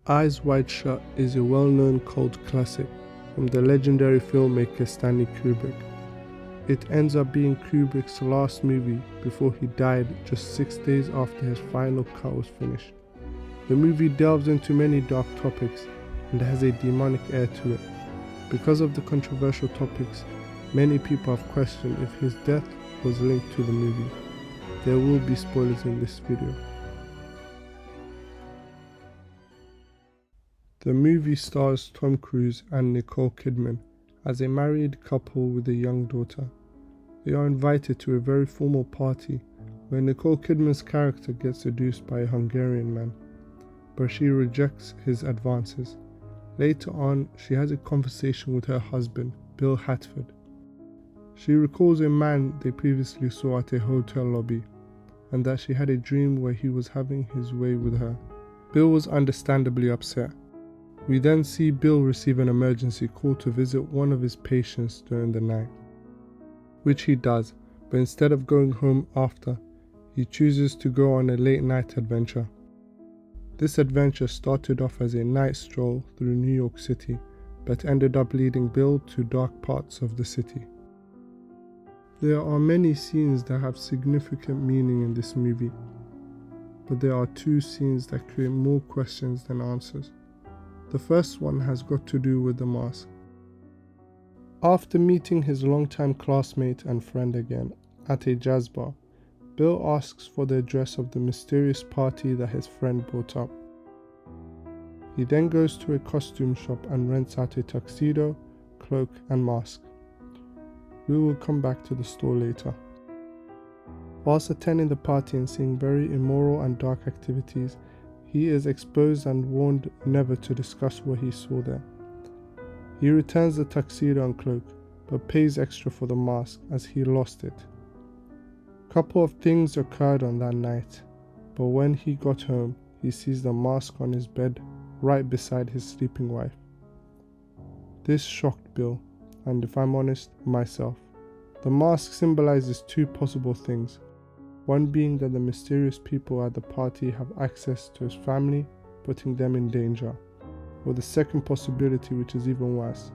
Eyes Wide Shut is a well-known cult classic from the legendary filmmaker Stanley Kubrick. It ends up being Kubrick's last movie before he died just 6 days after his final cut was finished. The movie delves into many dark topics and has a demonic air to it. Because of the controversial topics, many people have questioned if his death was linked to the movie. There will be spoilers in this video. The movie stars Tom Cruise and Nicole Kidman as a married couple with a young daughter. They are invited to a very formal party where Nicole Kidman's character gets seduced by a Hungarian man, but she rejects his advances. Later on, she has a conversation with her husband, Bill Hatford. She recalls a man they previously saw at a hotel lobby, and that she had a dream where he was having his way with her. Bill was understandably upset. We then see Bill receive an emergency call to visit one of his patients during the night, which he does, but instead of going home after, he chooses to go on a late night adventure. This adventure started off as a night stroll through New York City, but ended up leading Bill to dark parts of the city. There are many scenes that have significant meaning in this movie, but there are two scenes that create more questions than answers. The first one has got to do with the mask. After meeting his longtime classmate and friend again at a jazz bar, Bill asks for the address of the mysterious party that his friend brought up. He then goes to a costume shop and rents out a tuxedo, cloak, and mask. We will come back to the store later. Whilst attending the party and seeing very immoral and dark activities, he is exposed and warned never to discuss what he saw there. He returns the tuxedo and cloak, but pays extra for the mask as he lost it. A couple of things occurred on that night, but when he got home, he sees the mask on his bed right beside his sleeping wife. This shocked Bill, and if I'm honest, myself. The mask symbolizes two possible things. One being that the mysterious people at the party have access to his family, putting them in danger. Or the second possibility, which is even worse,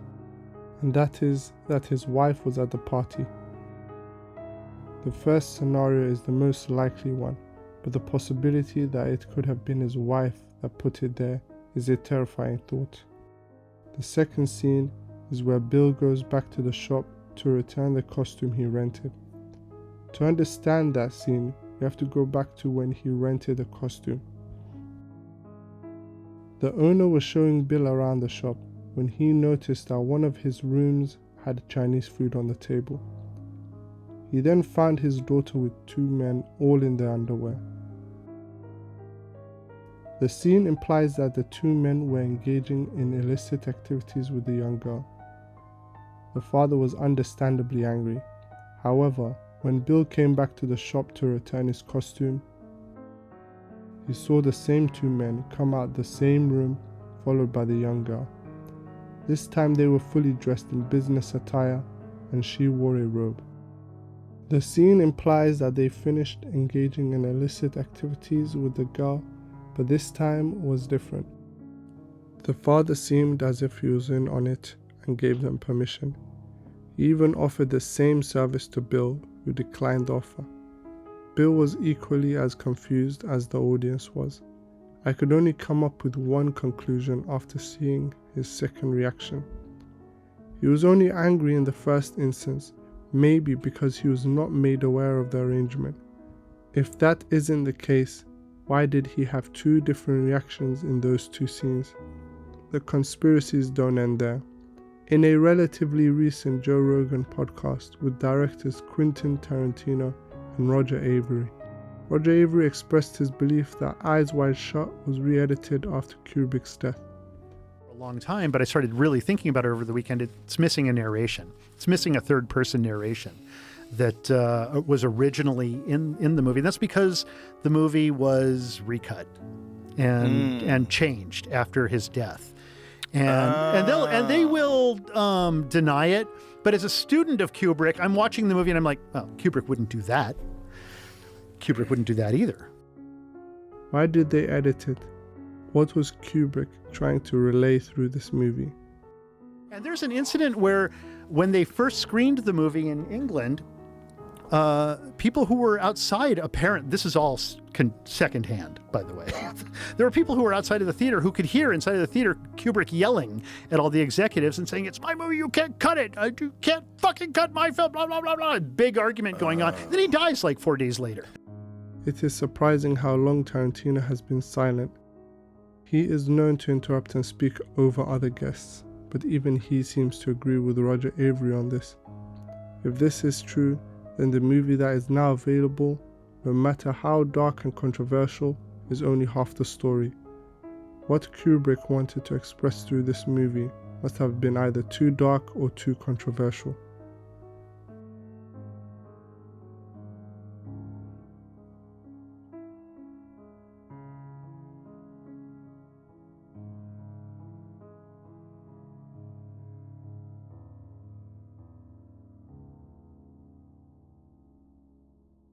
and that is that his wife was at the party. The first scenario is the most likely one, but the possibility that it could have been his wife that put it there is a terrifying thought. The second scene is where Bill goes back to the shop to return the costume he rented. To understand that scene, we have to go back to when he rented the costume. The owner was showing Bill around the shop when he noticed that one of his rooms had Chinese food on the table. He then found his daughter with two men all in their underwear. The scene implies that the two men were engaging in illicit activities with the young girl. The father was understandably angry. However, when Bill came back to the shop to return his costume, he saw the same two men come out the same room, followed by the young girl. This time they were fully dressed in business attire, and she wore a robe. The scene implies that they finished engaging in illicit activities with the girl, but this time was different. The father seemed as if he was in on it and gave them permission. He even offered the same service to Bill, who declined the offer. Bill was equally as confused as the audience was. I could only come up with one conclusion after seeing his second reaction. He was only angry in the first instance, maybe because he was not made aware of the arrangement. If that isn't the case, why did he have two different reactions in those two scenes? The conspiracies don't end there. In a relatively recent Joe Rogan podcast with directors Quentin Tarantino and Roger Avery, Roger Avery expressed his belief that Eyes Wide Shut was re-edited after Kubrick's death. A long time, but I started really thinking about it over the weekend. It's missing a narration. It's missing a third-person narration that was originally in the movie. And that's because the movie was recut and changed after his death. And they will deny it. But as a student of Kubrick, I'm watching the movie and I'm like, oh, Kubrick wouldn't do that. Kubrick wouldn't do that either. Why did they edit it? What was Kubrick trying to relay through this movie? And there's an incident where when they first screened the movie in England, people who were outside, this is all secondhand, by the way. There were people who were outside of the theater who could hear inside of the theater Kubrick yelling at all the executives and saying, "It's my movie, you can't cut it. You can't fucking cut my film, blah, blah, blah, blah." Big argument going on. Then he dies like 4 days later. It is surprising how long Tarantino has been silent. He is known to interrupt and speak over other guests, but even he seems to agree with Roger Avery on this. If this is true, then the movie that is now available, no matter how dark and controversial, is only half the story. What Kubrick wanted to express through this movie must have been either too dark or too controversial.